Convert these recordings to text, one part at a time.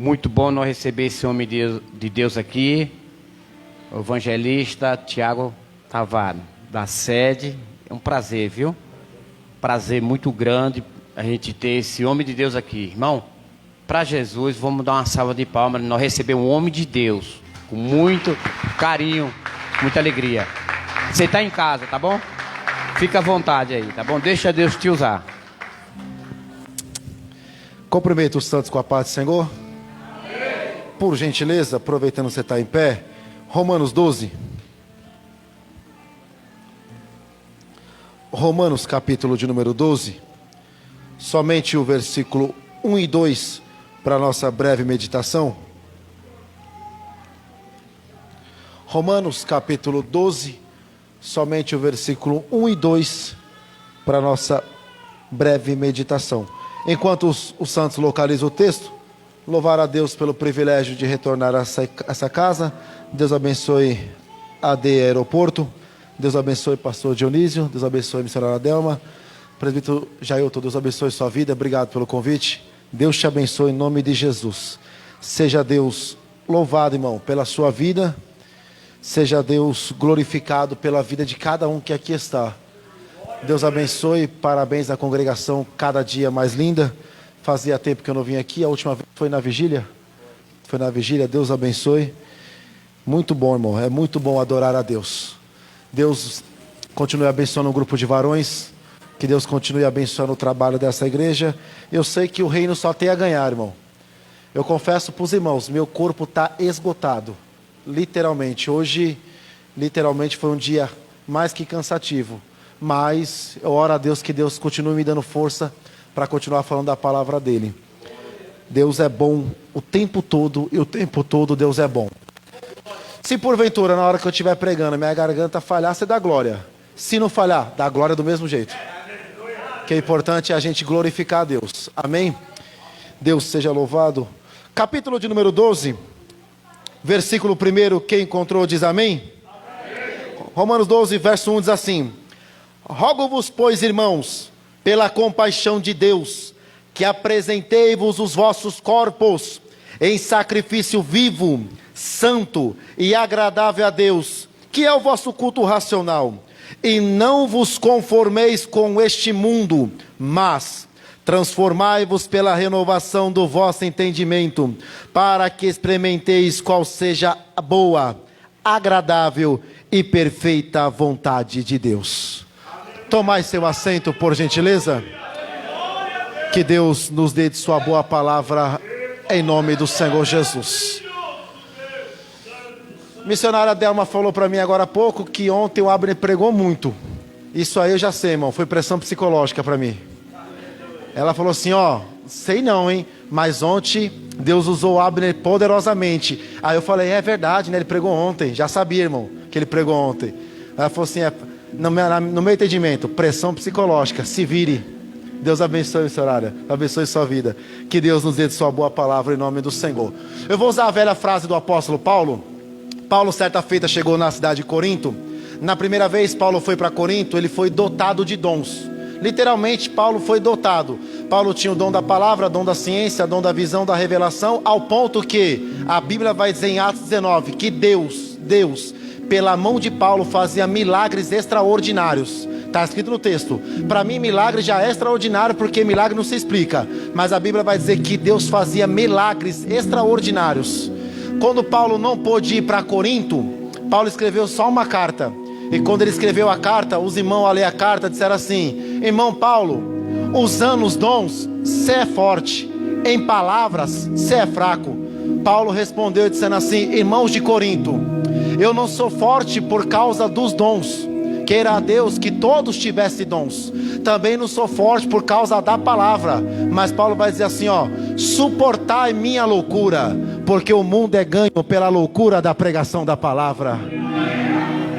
Muito bom nós receber esse homem de Deus aqui, o evangelista Tiago Tavares, da sede. É um prazer, viu? Prazer muito grande a gente ter esse homem de Deus aqui. Irmão, para Jesus, vamos dar uma salva de palmas. Nós recebemos um homem de Deus, com muito carinho, muita alegria. Você está em casa, tá bom? Fica à vontade aí, tá bom? Deixa Deus te usar. Cumprimento os santos com a paz do Senhor. Por gentileza, aproveitando que você está em pé, Romanos 12. Romanos capítulo de número 12. Somente o versículo 1 e 2 para a nossa breve meditação. Romanos capítulo 12, somente o versículo 1 e 2 para a nossa breve meditação. Enquanto os santos localizam o texto, louvar a Deus pelo privilégio de retornar a essa casa. Deus abençoe a AD Aeroporto. Deus abençoe pastor Dionísio. Deus abençoe a missionária Delma. Presbítero Jailton, Deus abençoe sua vida. Obrigado pelo convite. Deus te abençoe em nome de Jesus. Seja Deus louvado, irmão, pela sua vida. Seja Deus glorificado pela vida de cada um que aqui está. Deus abençoe, parabéns à congregação, cada dia mais linda. Fazia tempo que eu não vim aqui, a última vez foi na vigília. Foi na vigília, Deus abençoe. Muito bom, irmão, é muito bom adorar a Deus. Deus continue abençoando o grupo de varões. Que Deus continue abençoando o trabalho dessa igreja. Eu sei que o reino só tem a ganhar, irmão. Eu confesso para os irmãos, meu corpo está esgotado. Literalmente, hoje, literalmente foi um dia mais que cansativo. Mas eu oro a Deus que Deus continue me dando força para continuar falando da palavra dele. Deus é bom o tempo todo, e o tempo todo Deus é bom. Se porventura, na hora que eu estiver pregando, minha garganta falhar, você dá glória. Se não falhar, dá glória do mesmo jeito. O que é importante é a gente glorificar a Deus. Amém? Deus seja louvado. Capítulo de número 12, versículo 1, quem encontrou diz amém? Romanos 12, verso 1 diz assim: rogo-vos, pois, irmãos, pela compaixão de Deus, que apresentei-vos os vossos corpos em sacrifício vivo, santo e agradável a Deus, que é o vosso culto racional. E não vos conformeis com este mundo, mas transformai-vos pela renovação do vosso entendimento, para que experimenteis qual seja a boa, agradável e perfeita vontade de Deus. Tomai seu assento, por gentileza. Que Deus nos dê de sua boa palavra, em nome do Senhor Jesus. Missionária Delma falou para mim agora há pouco que ontem o Abner pregou muito. Isso aí eu já sei, irmão, foi pressão psicológica para mim. Ela falou assim, sei não, hein, mas ontem Deus usou o Abner poderosamente. Aí eu falei, é verdade, né, ele pregou ontem. Já sabia, irmão, que ele pregou ontem. Ela falou assim, no meu entendimento, pressão psicológica, se vire. Deus abençoe, missionária, abençoe sua vida. Que Deus nos dê de sua boa palavra em nome do Senhor. Eu vou usar a velha frase do apóstolo Paulo. Paulo, certa feita, chegou na cidade de Corinto. Na primeira vez Paulo foi para Corinto, ele foi dotado de dons. Literalmente, Paulo foi dotado. Paulo tinha o dom da palavra, dom da ciência, dom da visão, da revelação, ao ponto que a Bíblia vai dizer em Atos 19, que Deus, pela mão de Paulo, fazia milagres extraordinários. Está escrito no texto. Para mim, milagre já é extraordinário, porque milagre não se explica. Mas a Bíblia vai dizer que Deus fazia milagres extraordinários. Quando Paulo não pôde ir para Corinto, Paulo escreveu só uma carta. E quando ele escreveu a carta, os irmãos ao ler a carta disseram assim: irmão Paulo, usando os dons, você é forte, em palavras, você é fraco. Paulo respondeu dizendo assim: irmãos de Corinto, eu não sou forte por causa dos dons. Queira a Deus que todos tivessem dons. Também não sou forte por causa da palavra. Mas Paulo vai dizer assim, suportai minha loucura, porque o mundo é ganho pela loucura da pregação da palavra.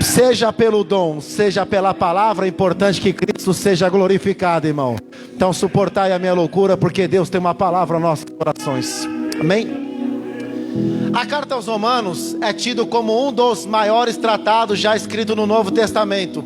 Seja pelo dom, seja pela palavra, é importante que Cristo seja glorificado, irmão. Então suportai a minha loucura, porque Deus tem uma palavra aos nossos corações. Amém? A carta aos Romanos é tido como um dos maiores tratados já escrito no Novo Testamento.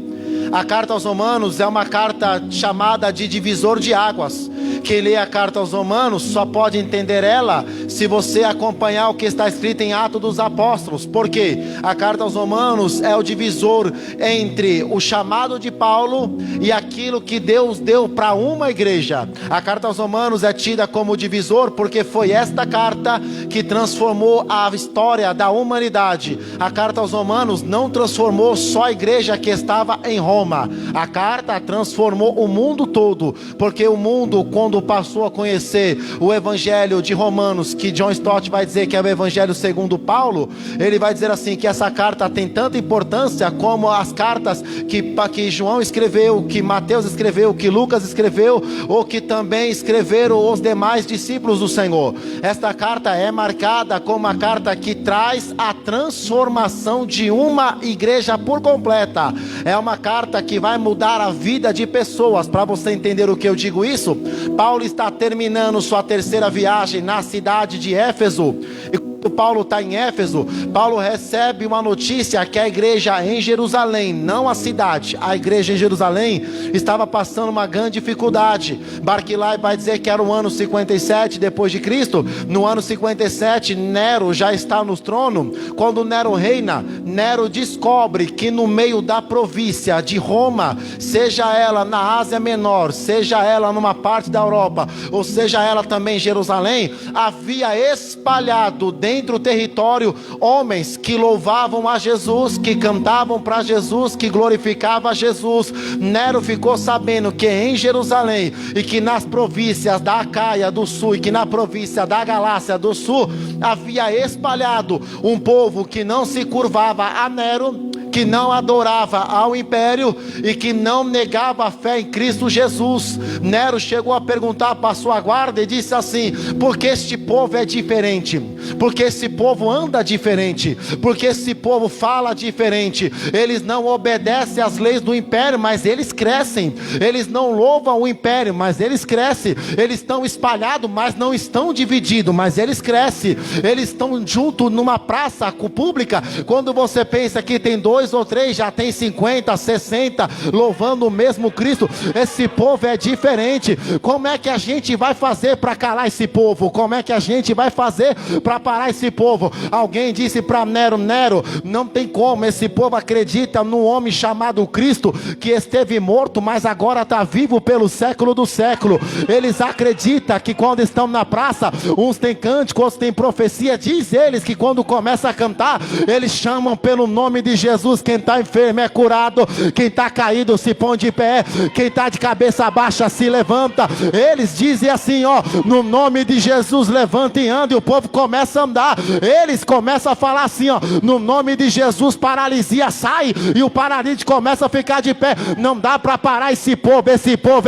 A carta aos Romanos é uma carta chamada de divisor de águas, quem lê a carta aos Romanos só pode entender ela se você acompanhar o que está escrito em Atos dos Apóstolos. Porque a carta aos Romanos é o divisor entre o chamado de Paulo e aquilo que Deus deu para uma igreja. A carta aos Romanos é tida como divisor porque foi esta carta que transformou a história da humanidade. A carta aos Romanos não transformou só a igreja que estava em Roma. A carta transformou o mundo todo, porque o mundo, quando passou a conhecer o evangelho de Romanos, que John Stott vai dizer que é o evangelho segundo Paulo, ele vai dizer assim, que essa carta tem tanta importância como as cartas que João escreveu, que Mateus escreveu, que Lucas escreveu, ou que também escreveram os demais discípulos do Senhor. Esta carta é marcada como uma carta que traz a transformação de uma igreja por completa. É uma carta que vai mudar a vida de pessoas. Para você entender o que eu digo isso, Paulo está terminando sua terceira viagem na cidade de Éfeso. E Paulo está em Éfeso, Paulo recebe uma notícia que a igreja em Jerusalém, não a cidade, a igreja em Jerusalém estava passando uma grande dificuldade. Barclay vai dizer que era o ano 57 depois de Cristo. No ano 57 Nero já está no trono. Quando Nero reina, Nero descobre que no meio da província de Roma, seja ela na Ásia Menor, seja ela numa parte da Europa, ou seja ela também em Jerusalém, havia espalhado dentro do território homens que louvavam a Jesus, que cantavam para Jesus, que glorificavam a Jesus. Nero ficou sabendo que em Jerusalém e que nas províncias da Acaia do Sul e que na província da Galácia do Sul havia espalhado um povo que não se curvava a Nero, que não adorava ao império e que não negava a fé em Cristo Jesus. Nero chegou a perguntar para a sua guarda e disse assim: porque este povo é diferente, porque esse povo anda diferente, porque esse povo fala diferente, eles não obedecem às leis do império, mas eles crescem, eles não louvam o império, mas eles crescem, eles estão espalhados, mas não estão divididos, mas eles crescem, eles estão juntos numa praça pública. Quando você pensa que tem 2 ou 3, já tem 50, 60 louvando o mesmo Cristo. Esse povo é diferente. Como é que a gente vai fazer para calar esse povo? Como é que a gente vai fazer para parar esse povo? Alguém disse para Nero: Nero, não tem como, esse povo acredita num homem chamado Cristo, que esteve morto, mas agora está vivo pelo século do século. Eles acreditam que quando estão na praça, uns têm cântico, outros têm profecia. Diz eles que quando começa a cantar, eles chamam pelo nome de Jesus. Quem está enfermo é curado, quem está caído se põe de pé, quem está de cabeça baixa se levanta. Eles dizem assim, ó, no nome de Jesus levanta e anda, e o povo começa a andar. Eles começam a falar assim, ó, no nome de Jesus paralisia sai, e o paralítico começa a ficar de pé. Não dá para parar esse povo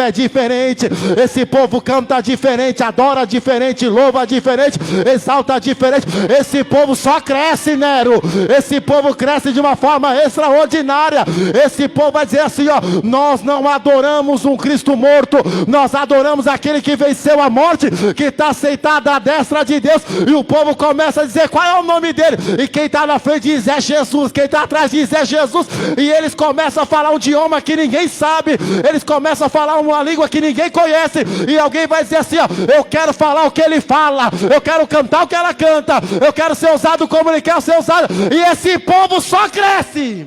é diferente, esse povo canta diferente, adora diferente, louva diferente, exalta diferente. Esse povo só cresce, Nero, esse povo cresce de uma forma extraordinária. Esse povo vai dizer assim, ó, nós não adoramos um Cristo morto, nós adoramos aquele que venceu a morte, que está sentado à destra de Deus. E o povo começa a dizer qual é o nome dele, e quem está na frente diz é Jesus, quem está atrás diz é Jesus. E eles começam a falar um idioma que ninguém sabe, eles começam a falar uma língua que ninguém conhece, e alguém vai dizer assim, ó, eu quero falar o que ele fala, eu quero cantar o que ela canta, eu quero ser usado como ele quer ser usado. E esse povo só cresce.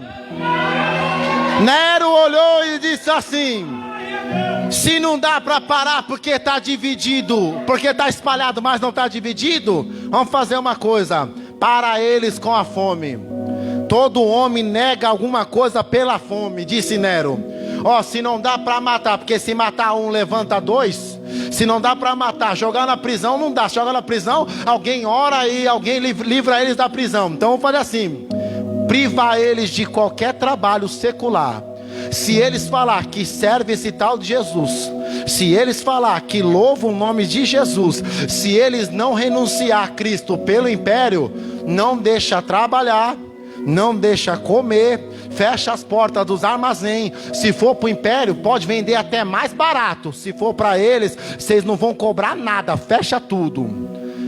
Nero olhou e disse assim: se não dá para parar porque está dividido, porque está espalhado, mas não está dividido, vamos fazer uma coisa: para eles com a fome. Todo homem nega alguma coisa pela fome, disse Nero. Ó, se não dá para matar, porque se matar um levanta 2. Se não dá para matar, jogar na prisão não dá. Joga na prisão, alguém ora e alguém livra eles da prisão. Então vamos fazer assim: privar eles de qualquer trabalho secular. Se eles falar que serve esse tal de Jesus, se eles falar que louvam o nome de Jesus, se eles não renunciar a Cristo pelo império, não deixa trabalhar, não deixa comer, fecha as portas dos armazéns. Se for para o império, pode vender até mais barato. Se for para eles, vocês não vão cobrar nada, fecha tudo.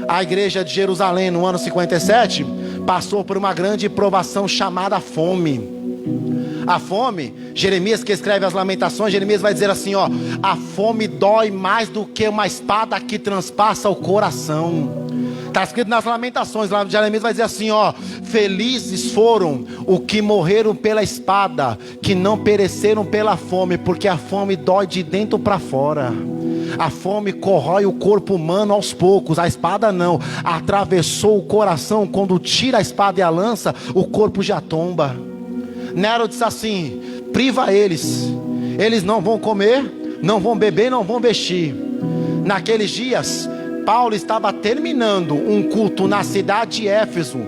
A igreja de Jerusalém no ano 57 passou por uma grande provação chamada fome. A fome, Jeremias que escreve as Lamentações, Jeremias vai dizer assim, ó: a fome dói mais do que uma espada que transpassa o coração. Está escrito nas Lamentações, lá Jeremias vai dizer assim, ó: felizes foram os que morreram pela espada, que não pereceram pela fome, porque a fome dói de dentro para fora. A fome corrói o corpo humano aos poucos, a espada não, atravessou o coração. Quando tira a espada e a lança, o corpo já tomba. Nero disse assim: priva eles não vão comer, não vão beber, não vão vestir. Naqueles dias, Paulo estava terminando um culto na cidade de Éfeso.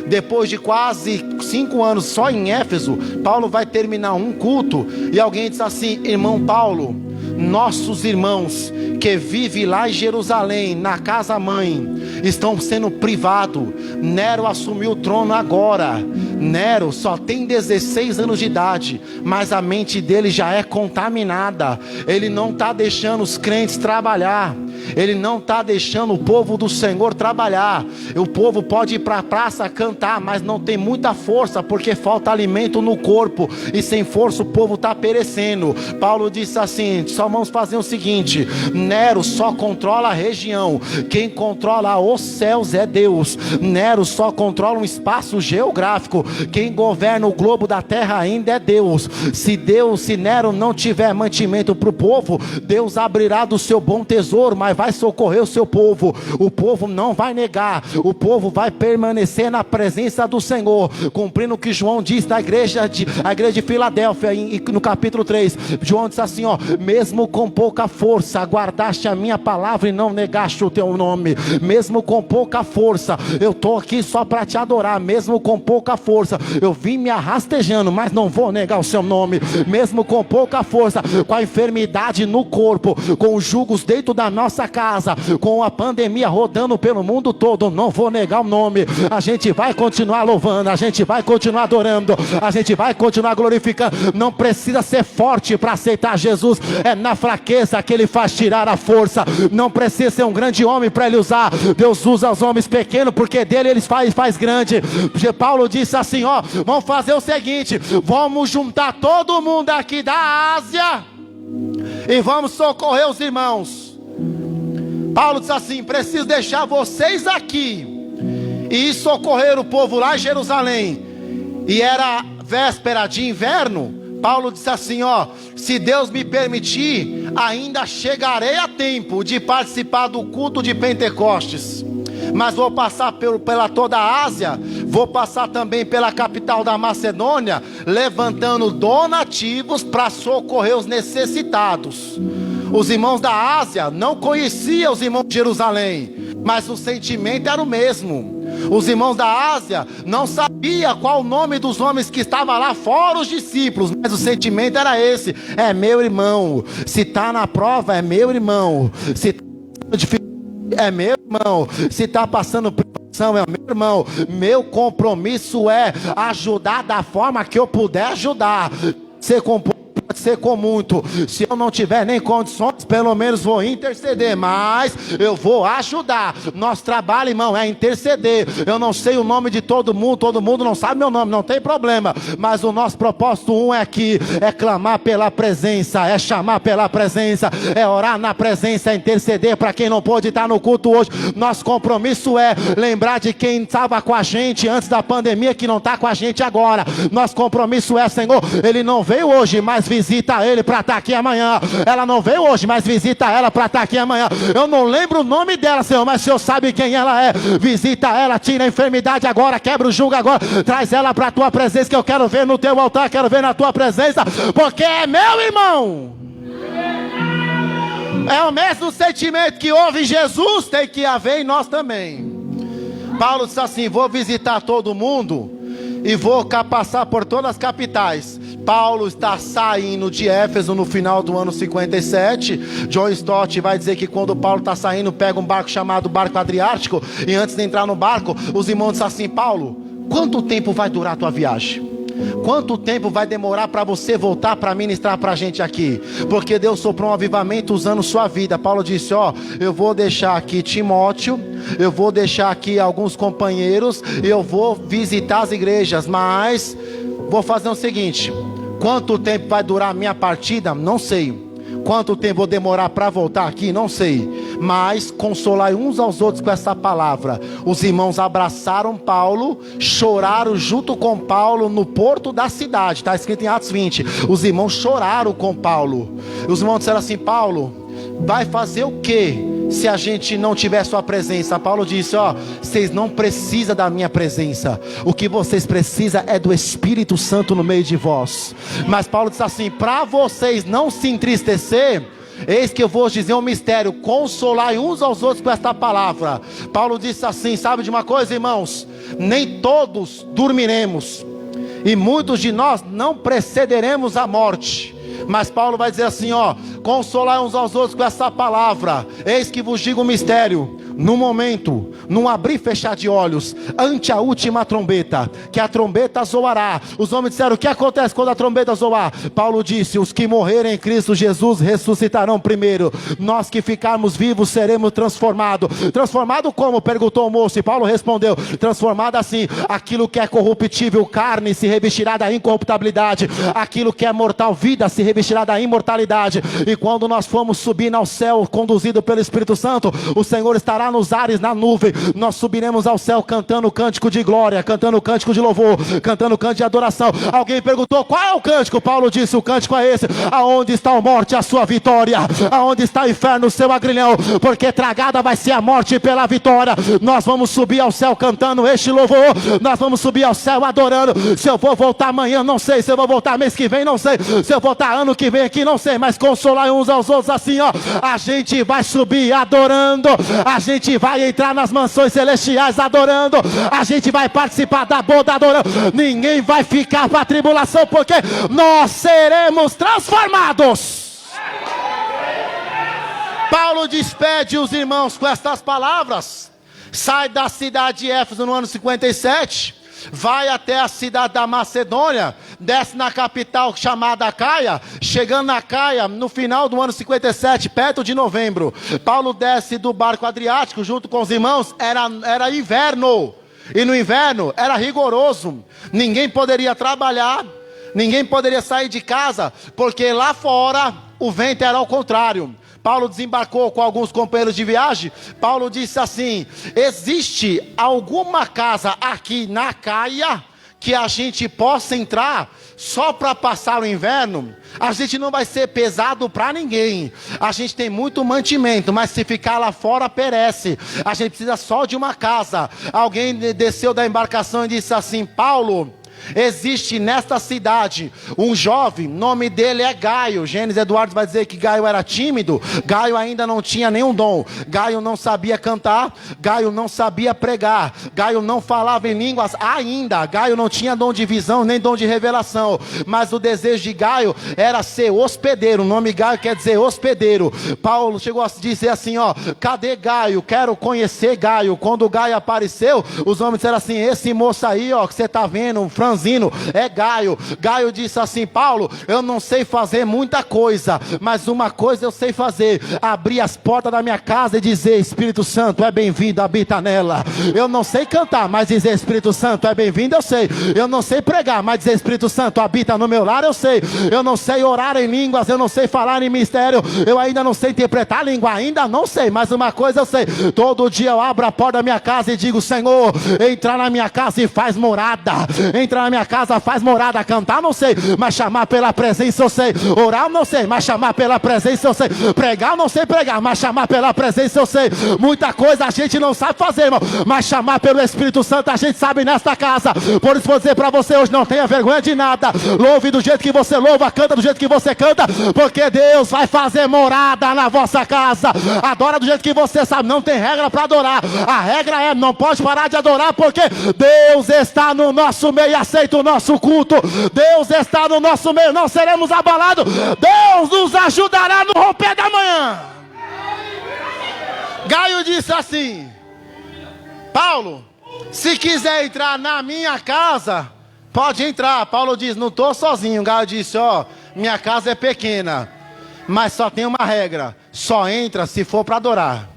Depois de quase 5 anos só em Éfeso, Paulo vai terminar um culto, e alguém diz assim: irmão Paulo, nossos irmãos que vivem lá em Jerusalém, na casa mãe, estão sendo privados. Nero assumiu o trono agora. Nero só tem 16 anos de idade, mas a mente dele já é contaminada. Ele não está deixando os crentes trabalhar. Ele não está deixando o povo do Senhor trabalhar. O povo pode ir para a praça cantar, mas não tem muita força, porque falta alimento no corpo, e sem força o povo está perecendo. Paulo disse assim: só vamos fazer o seguinte: Nero só controla a região, quem controla os céus é Deus. Nero só controla um espaço geográfico, quem governa o globo da terra ainda é Deus. Se Nero não tiver mantimento para o povo, Deus abrirá do seu bom tesouro, mas vai socorrer o seu povo. O povo não vai negar, o povo vai permanecer na presença do Senhor, cumprindo o que João diz na igreja de Filadélfia, no capítulo 3. João diz assim, ó: mesmo com pouca força, guardaste a minha palavra e não negaste o teu nome. Mesmo com pouca força, eu estou aqui só para te adorar. Mesmo com pouca força, eu vim me arrastejando, mas não vou negar o seu nome. Mesmo com pouca força, com a enfermidade no corpo, com os jugos dentro da nossa casa, com a pandemia rodando pelo mundo todo, não vou negar o nome. A gente vai continuar louvando, a gente vai continuar adorando, a gente vai continuar glorificando. Não precisa ser forte para aceitar Jesus, é na fraqueza que Ele faz tirar a força. Não precisa ser um grande homem para Ele usar. Deus usa os homens pequenos, porque dele Ele faz grande. Paulo disse assim, ó: vamos fazer o seguinte, vamos juntar todo mundo aqui da Ásia e vamos socorrer os irmãos. Paulo disse assim: preciso deixar vocês aqui e ir socorrer o povo lá em Jerusalém. E era véspera de inverno. Paulo disse assim, ó: se Deus me permitir, ainda chegarei a tempo de participar do culto de Pentecostes. Mas vou passar pela toda a Ásia, vou passar também pela capital da Macedônia, levantando donativos para socorrer os necessitados. Os irmãos da Ásia não conheciam os irmãos de Jerusalém, mas o sentimento era o mesmo. Os irmãos da Ásia não sabiam qual o nome dos homens que estavam lá, fora os discípulos, mas o sentimento era esse: é meu irmão. Se está na prova, é meu irmão. Se está difícil, é meu irmão. Se está passando provação, é meu irmão. Meu compromisso é ajudar da forma que eu puder ajudar. Pode ser com muito. Se eu não tiver nem condições, pelo menos vou interceder, mas eu vou ajudar. Nosso trabalho, irmão, é interceder. Eu não sei o nome de todo mundo não sabe meu nome, não tem problema, mas o nosso propósito é aqui, é clamar pela presença, é chamar pela presença, é orar na presença, é interceder para quem não pôde estar no culto hoje. Nosso compromisso é lembrar de quem estava com a gente antes da pandemia, que não está com a gente agora. Nosso compromisso é: Senhor, ele não veio hoje, mas visita ele para estar aqui amanhã. Ela não veio hoje, mas visita ela para estar aqui amanhã. Eu não lembro o nome dela, Senhor, mas o Senhor sabe quem ela é. Visita ela, tira a enfermidade agora, quebra o jugo agora, traz ela para a tua presença, que eu quero ver no teu altar, quero ver na tua presença, porque é meu irmão. É o mesmo sentimento que houve em Jesus, tem que haver em nós também. Paulo disse assim: vou visitar todo mundo e vou passar por todas as capitais. Paulo está saindo de Éfeso no final do ano 57. John Stott vai dizer que quando Paulo está saindo, pega um barco chamado Barco Adriático, e antes de entrar no barco, os irmãos dizem assim: Paulo, quanto tempo vai durar a tua viagem? Quanto tempo vai demorar para você voltar para ministrar para a gente aqui? Porque Deus soprou um avivamento usando sua vida. Paulo disse: ó, eu vou deixar aqui Timóteo, eu vou deixar aqui alguns companheiros, eu vou visitar as igrejas, mas vou fazer o seguinte: Quanto tempo vai durar a minha partida? Não sei. Quanto tempo vou demorar para voltar aqui? Não sei. Mas consolai uns aos outros com essa palavra. Os irmãos abraçaram Paulo, choraram junto com Paulo no porto da cidade. Está escrito em Atos 20. Os irmãos choraram com Paulo. Os irmãos disseram assim: Paulo, vai fazer o quê se a gente não tiver sua presença? Paulo disse: ó, vocês não precisam da minha presença. O que vocês precisam é do Espírito Santo no meio de vós. Mas Paulo disse assim: para vocês não se entristecer, eis que eu vou dizer um mistério: consolai uns aos outros com esta palavra. Paulo disse assim: sabe de uma coisa, irmãos? Nem todos dormiremos, e muitos de nós não precederemos a morte. Mas Paulo vai dizer assim, ó: consolai uns aos outros com essa palavra. Eis que vos digo um mistério: no momento, num abrir e fechar de olhos, ante a última trombeta, que a trombeta zoará. Os homens disseram: o que acontece quando a trombeta zoar? Paulo disse: os que morrerem em Cristo Jesus ressuscitarão primeiro. Nós que ficarmos vivos seremos transformados. Transformado como? Perguntou o moço, e Paulo respondeu: transformado assim: aquilo que é corruptível, carne, se revestirá da incorruptibilidade. Aquilo que é mortal, vida, se revestirá da imortalidade. E quando nós formos subir ao céu, conduzido pelo Espírito Santo, o Senhor estará nos ares, na nuvem. Nós subiremos ao céu cantando cântico de glória, cantando cântico de louvor, cantando cântico de adoração. Alguém perguntou: qual é o cântico? Paulo disse: o cântico é esse: aonde está a morte, a sua vitória? Aonde está o inferno, o seu agrilhão? Porque tragada vai ser a morte pela vitória. Nós vamos subir ao céu cantando este louvor. Nós vamos subir ao céu adorando. Se eu vou voltar amanhã, não sei. Se eu vou voltar mês que vem, não sei. Se eu voltar ano que vem aqui, não sei. Mas consolar uns aos outros assim, ó: a gente vai subir adorando. A gente vai entrar nas mansões celestiais adorando. A gente vai participar da boda adorando. Ninguém vai ficar para a tribulação, porque nós seremos transformados. Paulo despede os irmãos com estas palavras. Sai da cidade de Éfeso no ano 57, vai até a cidade da Macedônia, desce na capital chamada Caia. Chegando na Caia, no final do ano 57, perto de novembro, Paulo desce do barco Adriático junto com os irmãos. Era inverno, e no inverno era rigoroso. Ninguém poderia trabalhar, ninguém poderia sair de casa, porque lá fora o vento era ao contrário. Paulo desembarcou com alguns companheiros de viagem. Paulo disse assim: existe alguma casa aqui na Caia que a gente possa entrar só para passar o inverno? A gente não vai ser pesado para ninguém. A gente tem muito mantimento, mas se ficar lá fora perece. A gente precisa só de uma casa. Alguém desceu da embarcação e disse assim: Paulo, existe nesta cidade um jovem, nome dele é Gaio. Gênesis Eduardo vai dizer que Gaio era tímido. Gaio ainda não tinha nenhum dom. Gaio não sabia cantar. Gaio não sabia pregar. Gaio não falava em línguas ainda. Gaio não tinha dom de visão nem dom de revelação. Mas o desejo de Gaio era ser hospedeiro. O nome Gaio quer dizer hospedeiro. Paulo chegou a dizer assim, ó: cadê Gaio? Quero conhecer Gaio. Quando Gaio apareceu, os homens disseram assim: esse moço aí, ó, que você está vendo, franzino, é Gaio. Gaio disse assim: Paulo, eu não sei fazer muita coisa, mas uma coisa eu sei fazer: abrir as portas da minha casa e dizer: Espírito Santo é bem-vindo, habita nela. Eu não sei cantar, mas dizer Espírito Santo é bem-vindo eu sei. Eu não sei pregar, mas dizer Espírito Santo habita no meu lar eu sei. Eu não sei orar em línguas, eu não sei falar em mistério, eu ainda não sei interpretar a língua, ainda não sei, mas uma coisa eu sei: todo dia eu abro a porta da minha casa e digo: Senhor, entra na minha casa e faz morada. Entra na minha casa, faz morada. Cantar não sei, mas chamar pela presença eu sei. Orar não sei, mas chamar pela presença eu sei. Pregar não sei pregar, mas chamar pela presença eu sei. Muita coisa a gente não sabe fazer, irmão, mas chamar pelo Espírito Santo a gente sabe nesta casa. Por isso vou dizer para você hoje: não tenha vergonha de nada. Louve do jeito que você louva, canta do jeito que você canta, porque Deus vai fazer morada na vossa casa. Adora do jeito que você sabe, não tem regra para adorar. A regra é: não pode parar de adorar, porque Deus está no nosso meio. Aceita o nosso culto. Deus está no nosso meio, não seremos abalados. Deus nos ajudará no romper da manhã. Gaio disse assim: Paulo, se quiser entrar na minha casa, pode entrar. Paulo diz: não estou sozinho. Gaio disse: ó, minha casa é pequena, mas só tem uma regra: só entra se for para adorar.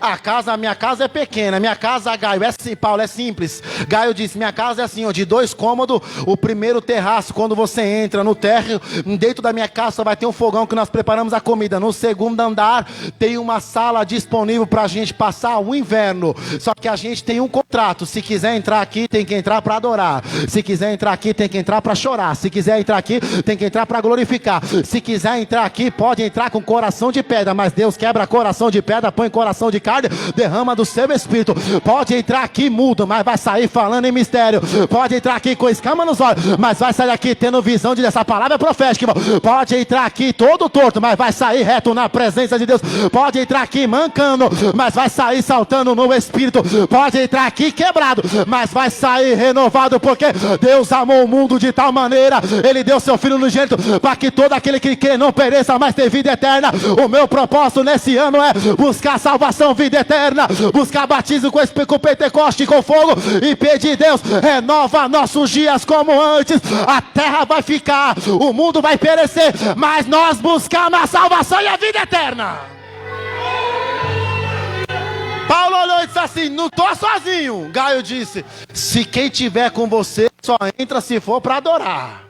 A minha casa é pequena, minha casa, Gaio, Paulo, é simples. Gaio disse, minha casa é assim, ó, de 2 cômodos, o primeiro terraço, quando você entra no térreo, dentro da minha casa vai ter um fogão que nós preparamos a comida. No segundo andar tem uma sala disponível para a gente passar o inverno. Só que a gente tem um contrato, se quiser entrar aqui, tem que entrar para adorar. Se quiser entrar aqui, tem que entrar para chorar. Se quiser entrar aqui, tem que entrar para glorificar. Se quiser entrar aqui, pode entrar com coração de pedra, mas Deus quebra coração de pedra, põe coração de carne, derrama do seu espírito. Pode entrar aqui mudo, mas vai sair falando em mistério. Pode entrar aqui com escama nos olhos, mas vai sair aqui tendo visão de essa palavra profética, irmão. Pode entrar aqui todo torto, mas vai sair reto na presença de Deus. Pode entrar aqui mancando, mas vai sair saltando no espírito. Pode entrar aqui quebrado, mas vai sair renovado, porque Deus amou o mundo de tal maneira, Ele deu seu Filho unigênito, para que todo aquele que crê não pereça, mas tenha vida eterna. O meu propósito nesse ano é buscar salvação, vida eterna, buscar batismo com Pentecoste, com fogo, e pedir, Deus, renova nossos dias como antes. A terra vai ficar, o mundo vai perecer, mas nós buscamos a salvação e a vida eterna. Paulo olhou e disse assim, não estou sozinho. Gaio disse, se quem tiver com você, só entra se for para adorar.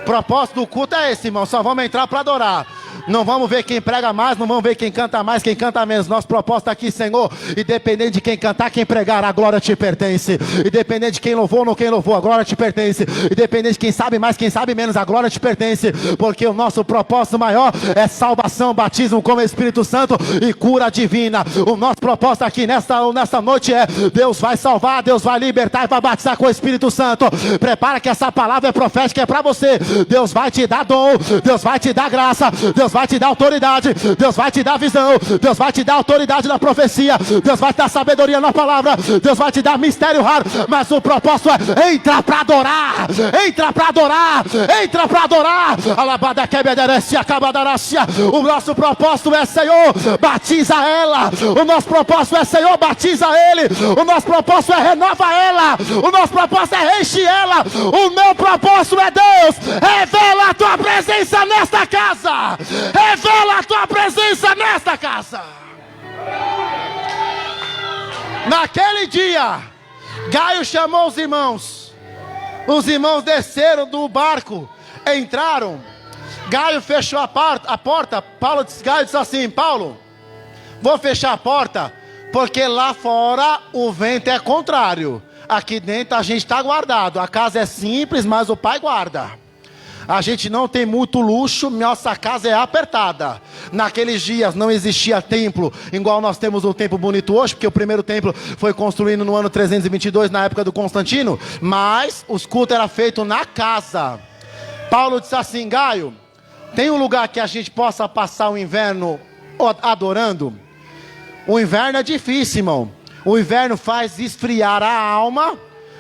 O propósito do culto é esse, irmão, só vamos entrar para adorar. Não vamos ver quem prega mais, não vamos ver quem canta mais, quem canta menos. Nosso propósito aqui, Senhor, independente de quem cantar, quem pregar, a glória te pertence. Independente de quem louvou ou não quem louvou, a glória te pertence. Independente de quem sabe mais, quem sabe menos, a glória te pertence. Porque o nosso propósito maior é salvação, batismo com o Espírito Santo e cura divina. O nosso propósito aqui nesta noite é, Deus vai salvar, Deus vai libertar e vai batizar com o Espírito Santo. Prepara que essa palavra é profética, é para você. Deus vai te dar dom, Deus vai te dar graça, Deus vai te dar autoridade, Deus vai te dar visão, Deus vai te dar autoridade na profecia, Deus vai te dar sabedoria na palavra, Deus vai te dar mistério raro, mas o propósito é entra para adorar, entra para adorar, entra para adorar. Alabada quebederecia, acabadarácia. O nosso propósito é, Senhor, batiza ela. O nosso propósito é, Senhor, batiza ele. O nosso propósito é renova ela. O nosso propósito é enche ela. O meu propósito é, Deus, revela a tua presença nesta casa. Revela a tua presença nesta casa. Naquele dia, Gaio chamou os irmãos. Os irmãos desceram do barco, entraram. Gaio fechou a porta. Gaio disse assim, Paulo, vou fechar a porta, porque lá fora o vento é contrário. Aqui dentro a gente está guardado. A casa é simples, mas o Pai guarda. A gente não tem muito luxo, nossa casa é apertada. Naqueles dias não existia templo, igual nós temos um templo bonito hoje, porque o primeiro templo foi construído no ano 322, na época do Constantino. Mas os cultos eram feitos na casa. Paulo disse assim, Gaio, tem um lugar que a gente possa passar o inverno adorando? O inverno é difícil, irmão. O inverno faz esfriar a alma.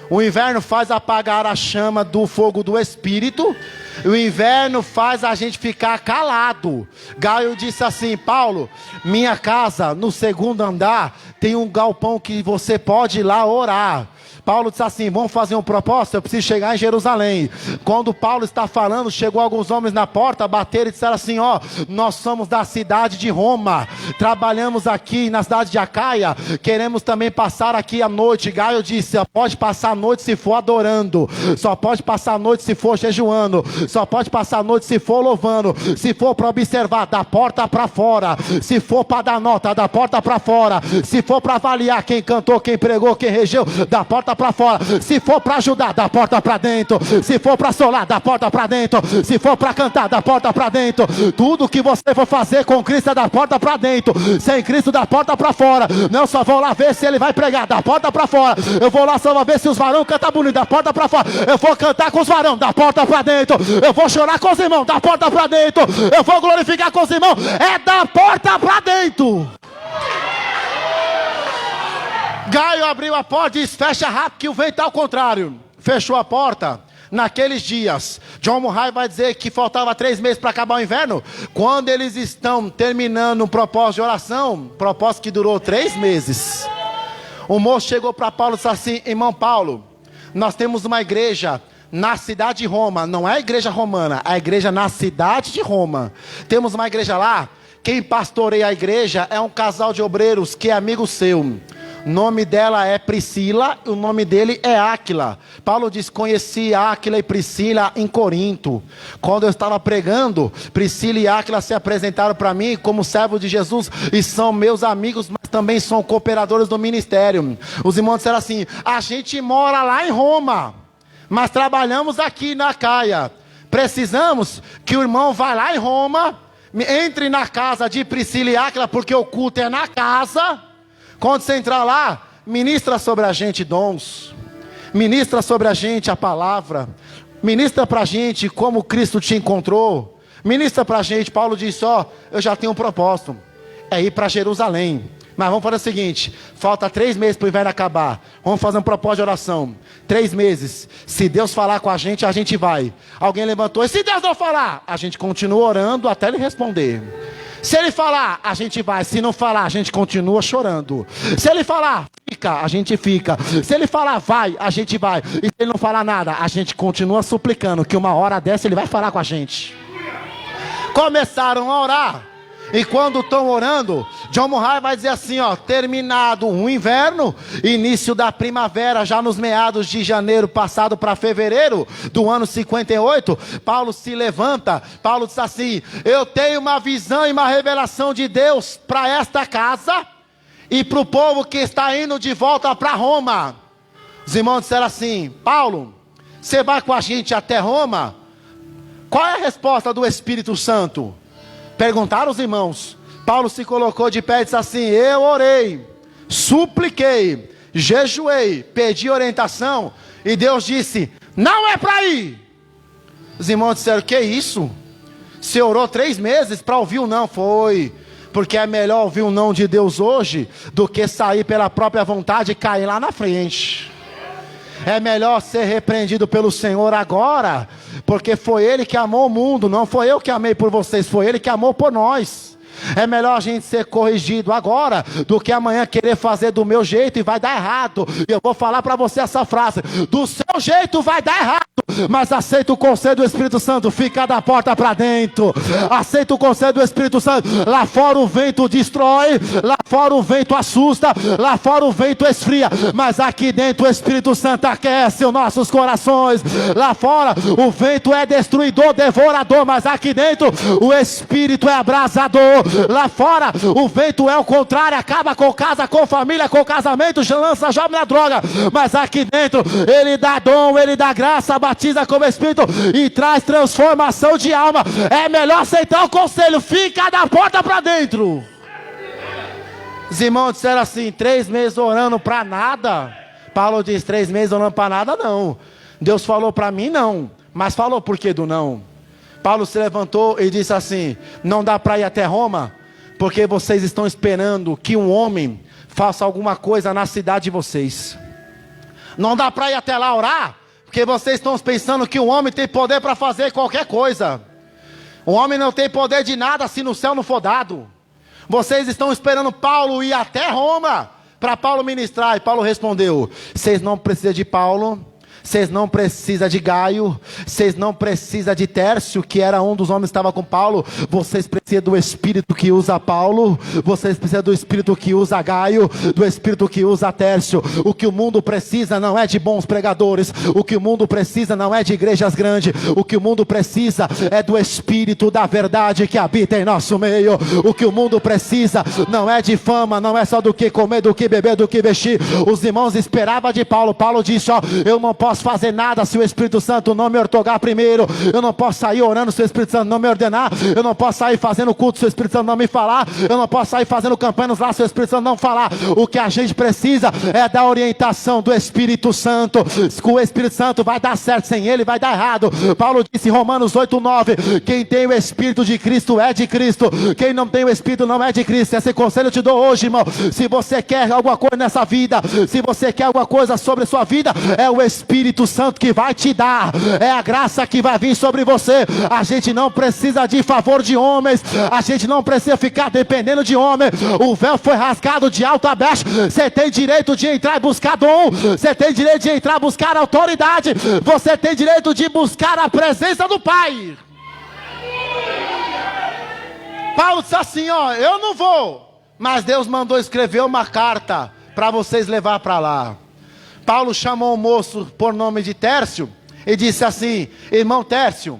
O inverno faz apagar a chama do fogo do Espírito. O inverno faz a gente ficar calado. Gaio disse assim, Paulo, minha casa no segundo andar tem um galpão que você pode ir lá orar. Paulo disse assim, vamos fazer um propósito, eu preciso chegar em Jerusalém. Quando Paulo está falando, chegou alguns homens na porta, bateram e disseram assim, ó, nós somos da cidade de Roma, trabalhamos aqui na cidade de Acaia, queremos também passar aqui a noite. Gaio disse, pode passar a noite se for adorando, só pode passar a noite se for jejuando, só pode passar a noite se for louvando, se for para observar, da porta para fora, se for para dar nota, da porta para fora, se for para avaliar quem cantou, quem pregou, quem regeu, da porta para fora, se for para ajudar, da porta para dentro, se for para solar, da porta para dentro, se for para cantar, da porta para dentro. Tudo que você for fazer com Cristo é da porta para dentro, sem Cristo da porta para fora. Não só vou lá ver se ele vai pregar, da porta para fora. Eu vou lá só ver se os varões cantam bonito, da porta para fora. Eu vou cantar com os varões, da porta para dentro. Eu vou chorar com os irmãos, da porta para dentro. Eu vou glorificar com os irmãos, é da porta para dentro. Gaio abriu a porta e disse, fecha rápido que o vento está ao contrário. Fechou a porta. Naqueles dias, John Murray vai dizer que faltava 3 meses para acabar o inverno. Quando eles estão terminando um propósito de oração, propósito que durou 3 meses. O moço chegou para Paulo e disse assim, irmão Paulo, nós temos uma igreja na cidade de Roma. Não é a igreja romana, é a igreja na cidade de Roma. Temos uma igreja lá Quem pastoreia a igreja é um casal de obreiros que é amigo seu. O nome dela é Priscila e o nome dele é Áquila. Paulo diz: conheci Áquila e Priscila em Corinto. Quando eu estava pregando, Priscila e Áquila se apresentaram para mim como servos de Jesus e são meus amigos, mas também são cooperadores do ministério. Os irmãos disseram assim: a gente mora lá em Roma, mas trabalhamos aqui na Caia. Precisamos que o irmão vá lá em Roma, entre na casa de Priscila e Áquila, porque o culto é na casa. Quando você entrar lá, ministra sobre a gente dons, ministra sobre a gente a palavra, ministra para a gente como Cristo te encontrou, ministra para a gente. Paulo disse: ó, eu já tenho um propósito, é ir para Jerusalém. Mas vamos fazer o seguinte: falta 3 meses para o inverno acabar. Vamos fazer um propósito de oração. 3 meses. Se Deus falar com a gente vai. Alguém levantou: e se Deus não falar? A gente continua orando até Ele responder. Se Ele falar, a gente vai. Se não falar, a gente continua chorando. Se Ele falar, fica, a gente fica. Se Ele falar, vai, a gente vai. E se Ele não falar nada, a gente continua suplicando, que uma hora dessa Ele vai falar com a gente. Começaram a orar. E quando estão orando, John Murray vai dizer assim, ó: terminado o inverno, início da primavera, já nos meados de janeiro, passado para fevereiro do ano 58, Paulo se levanta. Paulo diz assim: eu tenho uma visão e uma revelação de Deus para esta casa e para o povo que está indo de volta para Roma. Os irmãos disseram assim: Paulo, você vai com a gente até Roma? Qual é a resposta do Espírito Santo? Perguntaram os irmãos. Paulo se colocou de pé e disse assim: eu orei, supliquei, jejuei, pedi orientação, e Deus disse: não é para ir. Os irmãos disseram: que isso? Você orou 3 meses para ouvir o não? Foi, porque é melhor ouvir o não de Deus hoje do que sair pela própria vontade e cair lá na frente. É melhor ser repreendido pelo Senhor agora, porque foi Ele que amou o mundo, não foi eu que amei por vocês, foi Ele que amou por nós. É melhor a gente ser corrigido agora, do que amanhã querer fazer do meu jeito e vai dar errado. E eu vou falar para você essa frase: do seu jeito vai dar errado, mas aceita o conselho do Espírito Santo, fica da porta para dentro. Aceita o conselho do Espírito Santo. Lá fora o vento destrói, lá fora o vento assusta, lá fora o vento esfria, mas aqui dentro o Espírito Santo aquece os nossos corações. Lá fora o vento é destruidor, devorador, mas aqui dentro o Espírito é abrasador. Lá fora o vento é o contrário, acaba com casa, com família, com casamento, lança jovem na droga, mas aqui dentro Ele dá dom, Ele dá graça, batiza como Espírito e traz transformação de alma. É melhor aceitar o conselho, fica da porta para dentro. Os irmãos disseram assim: 3 meses orando para nada. Paulo diz: 3 meses orando para nada não. Deus falou para mim não, mas falou por que do não? Paulo se levantou e disse assim: não dá para ir até Roma, porque vocês estão esperando que um homem faça alguma coisa na cidade de vocês. Não dá para ir até lá orar, porque vocês estão pensando que um homem tem poder para fazer qualquer coisa. O homem não tem poder de nada se no céu não for dado. Vocês estão esperando Paulo ir até Roma para Paulo ministrar. E Paulo respondeu: vocês não precisam de Paulo, vocês não precisam de Gaio, vocês não precisam de Tércio, que era um dos homens que estava com Paulo. Vocês precisam do Espírito que usa Paulo, vocês precisam do Espírito que usa Gaio, do Espírito que usa Tércio. O que o mundo precisa não é de bons pregadores, o que o mundo precisa não é de igrejas grandes, o que o mundo precisa é do Espírito da verdade que habita em nosso meio. O que o mundo precisa não é de fama, não é só do que comer, do que beber, do que vestir. Os irmãos esperavam de Paulo. Paulo disse: ó, eu não posso fazer nada se o Espírito Santo não me ortogar primeiro. Eu não posso sair orando se o Espírito Santo não me ordenar. Eu não posso sair fazendo culto se o Espírito Santo não me falar. Eu não posso sair fazendo campanhas lá se o Espírito Santo não falar. O que a gente precisa é da orientação do Espírito Santo. O Espírito Santo vai dar certo, sem ele vai dar errado. Paulo disse em Romanos 8:9: quem tem o Espírito de Cristo é de Cristo, quem não tem o Espírito não é de Cristo. Esse conselho eu te dou hoje, irmão. Se você quer alguma coisa nessa vida, se você quer alguma coisa sobre a sua vida, é o Espírito Santo que vai te dar, é a graça que vai vir sobre você. A gente não precisa de favor de homens, a gente não precisa ficar dependendo de homem. O véu foi rasgado de alto a baixo. Você tem direito de entrar e buscar dom, você tem direito de entrar e buscar autoridade, você tem direito de buscar a presença do Pai. Paulo disse assim, ó, eu não vou, mas Deus mandou escrever uma carta para vocês levar para lá. Paulo chamou o moço por nome de Tércio e disse assim, irmão Tércio,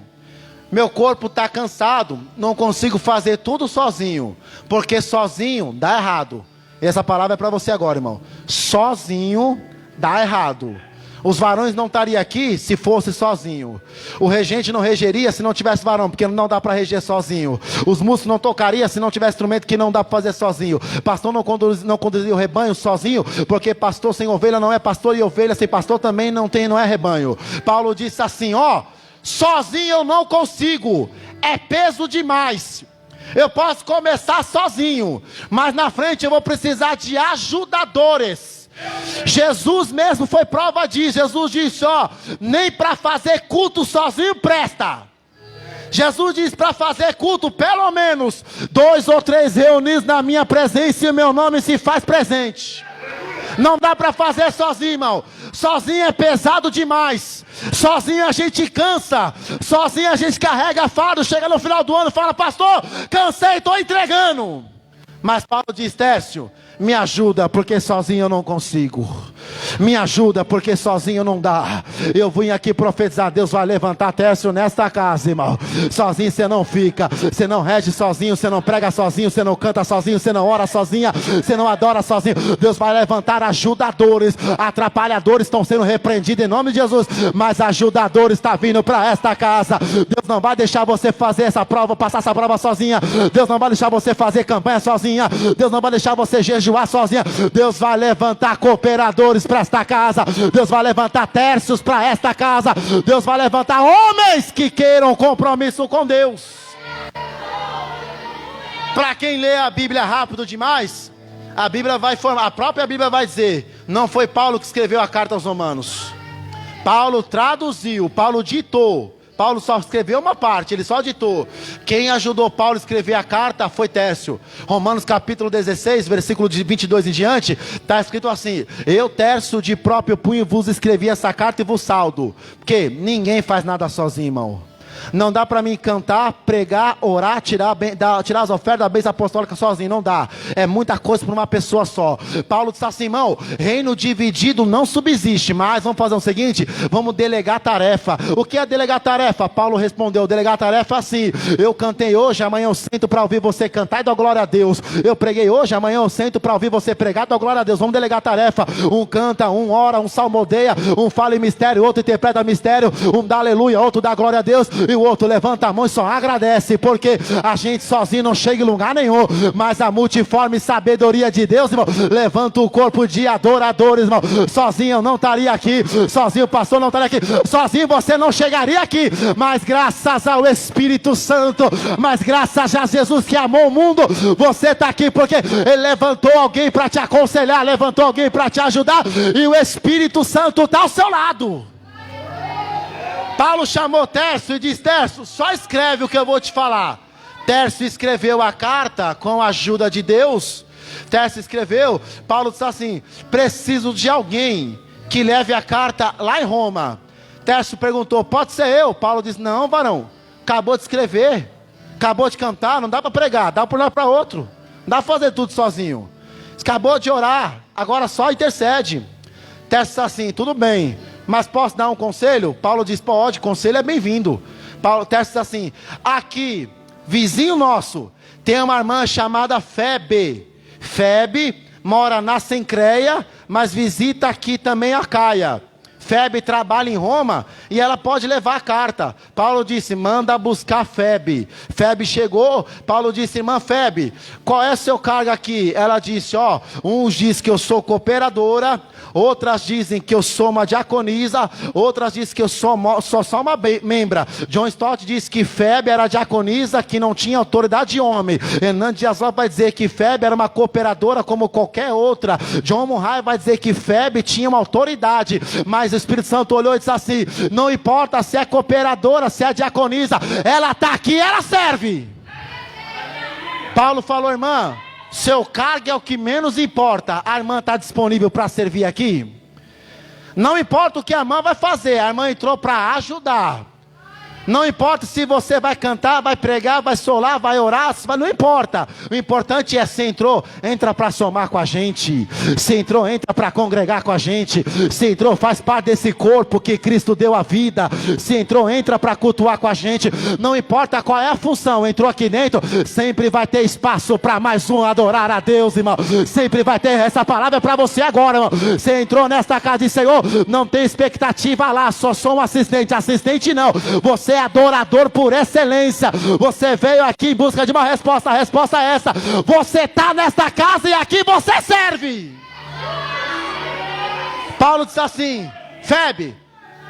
meu corpo está cansado, não consigo fazer tudo sozinho, porque sozinho dá errado. Essa palavra é para você agora, irmão. Sozinho dá errado. Os varões não estariam aqui se fosse sozinho. O regente não regeria se não tivesse varão, porque não dá para reger sozinho. Os músicos não tocariam se não tivesse instrumento que não dá para fazer sozinho. Pastor não conduzia o rebanho sozinho, porque pastor sem ovelha não é pastor, e ovelha sem pastor também não é rebanho. Paulo disse assim, ó, sozinho eu não consigo, é peso demais. Eu posso começar sozinho, mas na frente eu vou precisar de ajudadores. Jesus mesmo foi prova disso. Jesus disse, ó, nem para fazer culto sozinho presta. Jesus disse para fazer culto, pelo menos 2 ou 3 reunidos na minha presença e o meu nome se faz presente. Não dá para fazer sozinho, irmão. Sozinho é pesado demais. Sozinho a gente cansa. Sozinho a gente carrega fardo. Chega no final do ano e fala, pastor, cansei, estou entregando. Mas Paulo diz, Tércio, me ajuda, porque sozinho eu não consigo. Me ajuda, porque sozinho não dá. Eu vim aqui profetizar, Deus vai levantar Tércio nesta casa, irmão. Sozinho você não fica, você não rege sozinho, você não prega sozinho, você não canta sozinho, você não ora sozinha, você não adora sozinho. Deus vai levantar ajudadores. Atrapalhadores estão sendo repreendidos em nome de Jesus, mas ajudadores estão vindo para esta casa. Deus não vai deixar você fazer essa prova, passar essa prova sozinha. Deus não vai deixar você fazer campanha sozinha. Deus não vai deixar você jejuar sozinha. Deus vai levantar cooperadores para esta casa. Deus vai levantar Tércios para esta casa. Deus vai levantar homens que queiram compromisso com Deus. Para quem lê a Bíblia rápido demais, a Bíblia vai formar, a própria Bíblia vai dizer, não foi Paulo que escreveu a carta aos Romanos. Paulo traduziu, Paulo ditou. Paulo só escreveu uma parte, ele só ditou. Quem ajudou Paulo a escrever a carta foi Tércio. Romanos capítulo 16, versículo de 22 em diante, está escrito assim: eu, Tércio, de próprio punho vos escrevi essa carta e vos saldo. Porque ninguém faz nada sozinho, irmão. Não dá para mim cantar, pregar, orar, tirar as ofertas da bênção apostólica sozinho, não dá. É muita coisa para uma pessoa só. Paulo disse assim, irmão, reino dividido não subsiste, mas vamos fazer o seguinte, vamos delegar tarefa. O que é delegar tarefa? Paulo respondeu, delegar tarefa assim, eu cantei hoje, amanhã eu sento para ouvir você cantar e dar glória a Deus. Eu preguei hoje, amanhã eu sento para ouvir você pregar e dar glória a Deus. Vamos delegar tarefa. Um canta, um ora, um salmodeia, um fala em mistério, outro interpreta mistério, um dá aleluia, outro dá glória a Deus, e o outro levanta a mão e só agradece, porque a gente sozinho não chega em lugar nenhum, mas a multiforme sabedoria de Deus, irmão, levanta o corpo de adoradores, irmão. Sozinho eu não estaria aqui, sozinho o pastor não estaria aqui, sozinho você não chegaria aqui, mas graças ao Espírito Santo, mas graças a Jesus que amou o mundo, você está aqui porque Ele levantou alguém para te aconselhar, levantou alguém para te ajudar, e o Espírito Santo está ao seu lado. Paulo chamou Tércio e disse, Tércio, só escreve o que eu vou te falar. Tércio escreveu a carta com a ajuda de Deus. Tércio escreveu, Paulo disse assim, preciso de alguém que leve a carta lá em Roma. Tércio perguntou, pode ser eu? Paulo disse, não, varão, acabou de escrever, acabou de cantar, não dá para pregar, dá para um para outro, não dá para fazer tudo sozinho. Acabou de orar, agora só intercede. Tércio disse assim, tudo bem, mas posso dar um conselho? Paulo diz, pode, conselho é bem-vindo. Tércio diz assim, aqui, vizinho nosso, tem uma irmã chamada Febe. Febe mora na Cencreia, mas visita aqui também a Caia. Febe trabalha em Roma e ela pode levar a carta. Paulo disse, manda buscar Febe. Febe chegou, Paulo disse, irmã Febe, qual é o seu cargo aqui? Ela disse, ó, uns diz que eu sou cooperadora, outras dizem que eu sou uma diaconisa, outras dizem que eu sou só uma membra. John Stott disse que Febe era diaconisa, que não tinha autoridade de homem. Hernandes Dias Lopes vai dizer que Febe era uma cooperadora como qualquer outra. John Murray vai dizer que Febe tinha uma autoridade, mas o Espírito Santo olhou e disse assim, não importa se é cooperadora, se é diaconisa, ela está aqui, ela serve. Paulo falou, irmã, seu cargo é o que menos importa, a irmã está disponível para servir aqui? Não importa o que a irmã vai fazer, a irmã entrou para ajudar. Não importa se você vai cantar, vai pregar, vai solar, vai orar, não importa. O importante é se entrou, entra para somar com a gente. Se entrou, entra para congregar com a gente. Se entrou, faz parte desse corpo que Cristo deu a vida. Se entrou, entra para cultuar com a gente. Não importa qual é a função, entrou aqui dentro, sempre vai ter espaço para mais um adorar a Deus, irmão. Sempre vai ter, essa palavra para você agora, irmão. Você entrou nesta casa de Senhor, não tem expectativa lá, só sou um assistente. Assistente não, você é adorador por excelência. Você veio aqui em busca de uma resposta. A resposta é essa: você está nesta casa e aqui você serve. Paulo disse assim: Febe,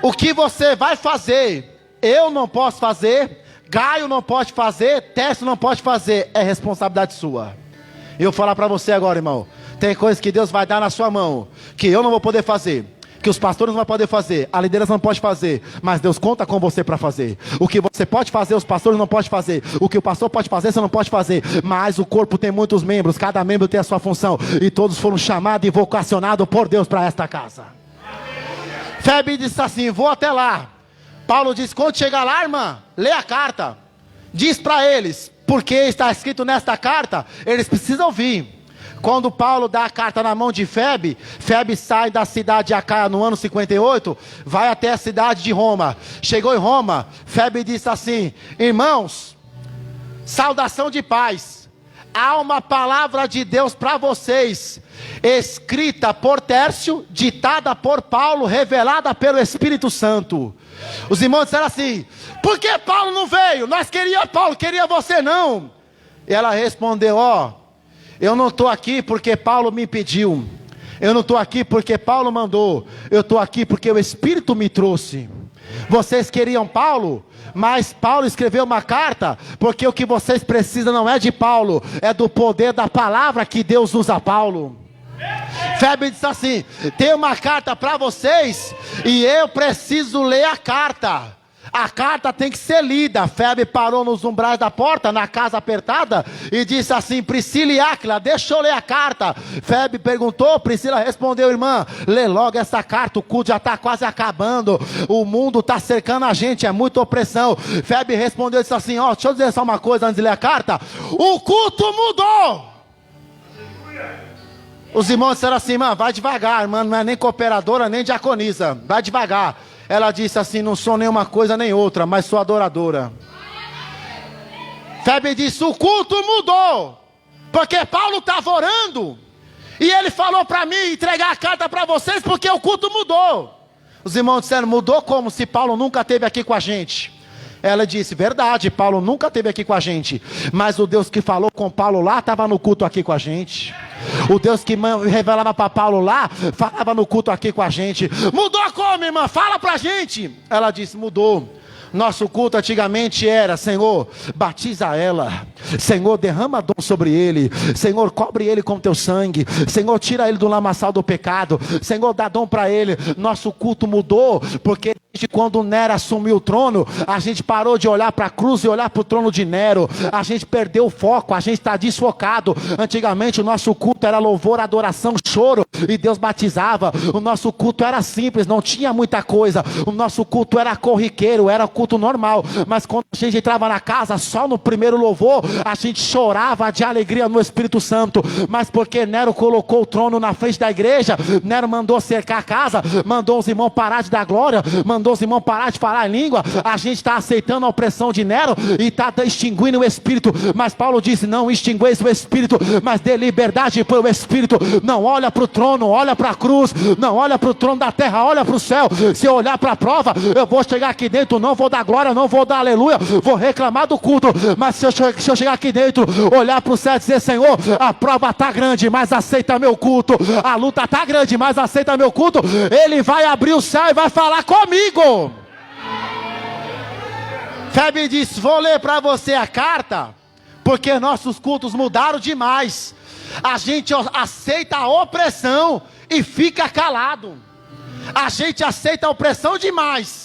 o que você vai fazer, eu não posso fazer, Gaio não pode fazer, Tércio não pode fazer, é responsabilidade sua. Eu vou falar para você agora, irmão, tem coisas que Deus vai dar na sua mão, que eu não vou poder fazer, que os pastores não vão poder fazer, a liderança não pode fazer, mas Deus conta com você para fazer. O que você pode fazer, os pastores não podem fazer. O que o pastor pode fazer, você não pode fazer. Mas o corpo tem muitos membros, cada membro tem a sua função, e todos foram chamados e vocacionados por Deus para esta casa. Febe disse assim: vou até lá. Paulo disse: quando chegar lá, irmã, lê a carta, diz para eles, porque está escrito nesta carta, eles precisam ouvir. Quando Paulo dá a carta na mão de Febe, Febe sai da cidade de Acaia no ano 58, vai até a cidade de Roma. Chegou em Roma, Febe disse assim: irmãos, saudação de paz. Há uma palavra de Deus para vocês, escrita por Tércio, ditada por Paulo, revelada pelo Espírito Santo. Os irmãos disseram assim: por que Paulo não veio? Nós queríamos Paulo, queria você não. E ela respondeu: eu não estou aqui porque Paulo me pediu. Eu não estou aqui porque Paulo mandou. Eu estou aqui porque o Espírito me trouxe. Vocês queriam Paulo, mas Paulo escreveu uma carta, porque o que vocês precisam não é de Paulo, é do poder da palavra que Deus usa Paulo. Febe disse assim: tem uma carta para vocês, e eu preciso ler a carta. A carta tem que ser lida. Febe parou nos umbrais da porta, na casa apertada, e disse assim: Priscila e Áquila, deixa eu ler a carta. Febe perguntou, Priscila respondeu: irmã, lê logo essa carta, o culto já está quase acabando, o mundo está cercando a gente, é muita opressão. Febe respondeu e disse assim: deixa eu dizer só uma coisa antes de ler a carta, o culto mudou. Os irmãos disseram assim: irmã, vai devagar, irmã não é nem cooperadora, nem diaconisa, vai devagar. Ela disse assim: não sou nem uma coisa nem outra, mas sou adoradora. Febe disse: o culto mudou, porque Paulo estava orando, e ele falou para mim entregar a carta para vocês, porque o culto mudou. Os irmãos disseram: mudou como? Se Paulo nunca esteve aqui com a gente. Ela disse: verdade, Paulo nunca esteve aqui com a gente, mas o Deus que falou com Paulo lá, estava no culto aqui com a gente. O Deus que revelava para Paulo lá, falava no culto aqui com a gente. Mudou como, irmã? Fala para a gente. Ela disse: mudou. Nosso culto antigamente era: Senhor, batiza ela, Senhor, derrama dom sobre ele, Senhor, cobre ele com teu sangue, Senhor, tira ele do lamaçal do pecado, Senhor, dá dom para ele. Nosso culto mudou, porque desde quando Nero assumiu o trono, a gente parou de olhar para a cruz e olhar para o trono de Nero. A gente perdeu o foco, a gente está desfocado. Antigamente o nosso culto era louvor, adoração, choro, e Deus batizava. O nosso culto era simples, não tinha muita coisa. O nosso culto era corriqueiro, era culto normal, mas quando a gente entrava na casa, só no primeiro louvor, a gente chorava de alegria no Espírito Santo. Mas porque Nero colocou o trono na frente da igreja, Nero mandou cercar a casa, mandou os irmãos parar de dar glória, mandou os irmãos parar de falar em língua. A gente está aceitando a opressão de Nero e está extinguindo o Espírito. Mas Paulo disse: não extingueis o Espírito, mas dê liberdade para o Espírito. Não olha para o trono, olha para a cruz. Não olha para o trono da terra, olha para o céu. Se eu olhar para a prova, eu vou chegar aqui dentro, não vou dar glória, não vou dar aleluia, vou reclamar do culto. Mas se eu chegar aqui dentro, olhar para o céu e dizer: Senhor, a prova está grande, mas aceita meu culto. A luta está grande, mas aceita meu culto. Ele vai abrir o céu e vai falar comigo. Febe disse: vou ler para você a carta, porque nossos cultos mudaram demais. A gente aceita a opressão e fica calado. A gente aceita a opressão demais.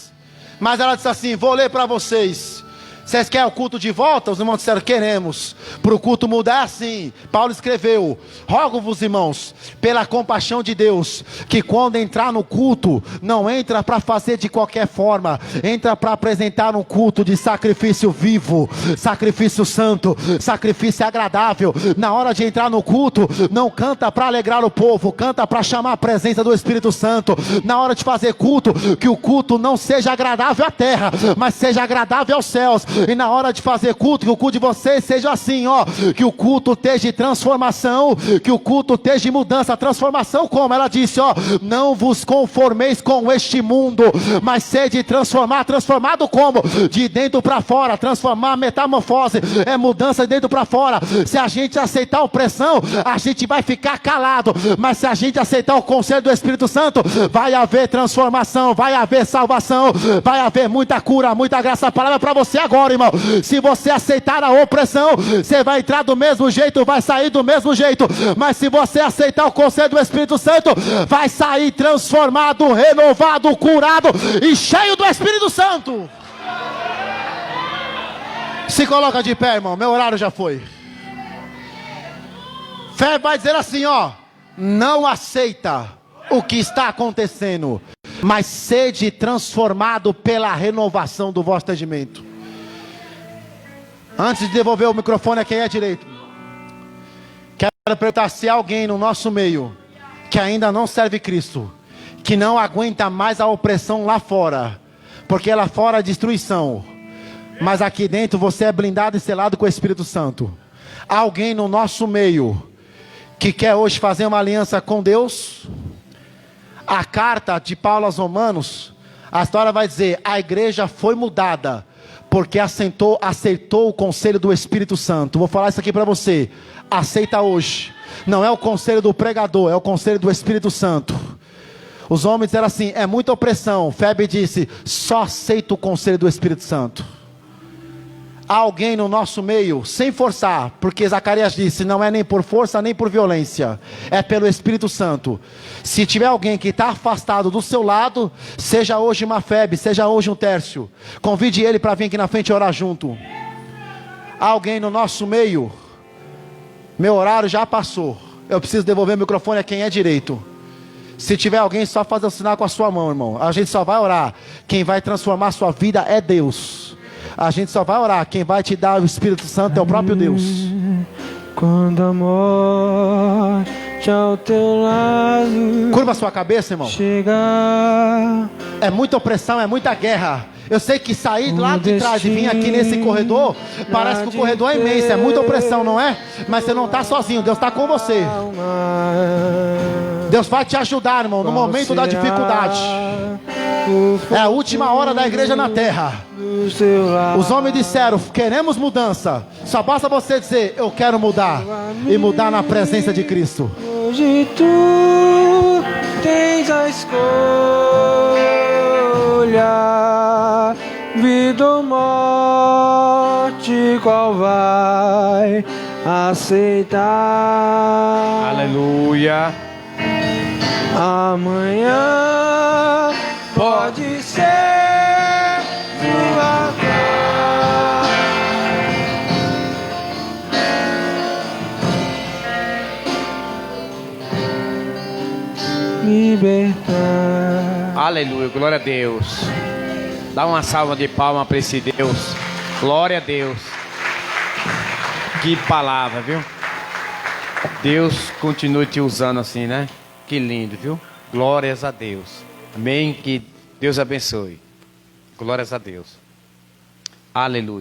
Mas ela disse assim: vou ler para vocês. Vocês querem o culto de volta? Os irmãos disseram, queremos. Para o culto mudar, sim. Paulo escreveu, rogo-vos, irmãos, pela compaixão de Deus, que quando entrar no culto, não entra para fazer de qualquer forma, entra para apresentar um culto de sacrifício vivo, sacrifício santo, sacrifício agradável. Na hora de entrar no culto, não canta para alegrar o povo, canta para chamar a presença do Espírito Santo. Na hora de fazer culto, que o culto não seja agradável à terra, mas seja agradável aos céus. E na hora de fazer culto, que o culto de vocês seja assim, ó, que o culto esteja transformação, que o culto esteja mudança. Transformação como? Ela disse, ó, não vos conformeis com este mundo, mas sede transformado como? De dentro para fora. Transformar, metamorfose, é mudança de dentro para fora. Se a gente aceitar a opressão, a gente vai ficar calado, mas se a gente aceitar o conselho do Espírito Santo, vai haver transformação, vai haver salvação, vai haver muita cura, muita graça. A palavra é para você agora, irmão. Se você aceitar a opressão, você vai entrar do mesmo jeito, vai sair do mesmo jeito. Mas se você aceitar o conselho do Espírito Santo, vai sair transformado, renovado, curado e cheio do Espírito Santo. Se coloca de pé, irmão, meu horário já foi. Fé vai dizer assim, ó, não aceita o que está acontecendo, mas sede transformado pela renovação do vosso entendimento. Antes de devolver o microfone a quem é direito, quero perguntar se há alguém no nosso meio que ainda não serve Cristo, que não aguenta mais a opressão lá fora, porque lá fora é destruição, mas aqui dentro você é blindado e selado com o Espírito Santo. Há alguém no nosso meio que quer hoje fazer uma aliança com Deus? A carta de Paulo aos Romanos, a história vai dizer, a igreja foi mudada, porque aceitou o conselho do Espírito Santo. Vou falar isso aqui para você, aceita hoje, não é o conselho do pregador, é o conselho do Espírito Santo. Os homens disseram assim, é muita opressão. Febe disse, só aceita o conselho do Espírito Santo. Há alguém no nosso meio, sem forçar, porque Zacarias disse, não é nem por força nem por violência, é pelo Espírito Santo. Se tiver alguém que está afastado do seu lado, seja hoje uma Febe, seja hoje um Tércio, convide ele para vir aqui na frente orar junto. Há alguém no nosso meio, meu horário já passou, eu preciso devolver o microfone a quem é direito. Se tiver alguém, só faz o sinal com a sua mão, irmão. A gente só vai orar, quem vai transformar a sua vida é Deus. A gente só vai orar, quem vai te dar o Espírito Santo é o próprio Deus. Quando a morte ao teu lado Curva a sua cabeça, irmão. chegar, É muita opressão, é muita guerra. Eu sei que sair lá de trás e vir aqui nesse corredor, parece que o corredor é imenso, é muita opressão, não é? Mas você não está sozinho, Deus está com você. Deus vai te ajudar, irmão, no momento da dificuldade. É a última hora da igreja na terra. Os homens disseram, queremos mudança. Só basta você dizer, eu quero mudar. E mudar na presença de Cristo. Hoje tu tens a escolha, vida ou morte, qual vai aceitar? Aleluia. Amanhã pode ser tua libertar. Aleluia, glória a Deus. Dá uma salva de palmas para esse Deus. Glória a Deus. Que palavra, viu? Deus continue te usando assim, né? Que lindo, viu? Glórias a Deus. Amém. Que Deus abençoe. Glórias a Deus. Aleluia.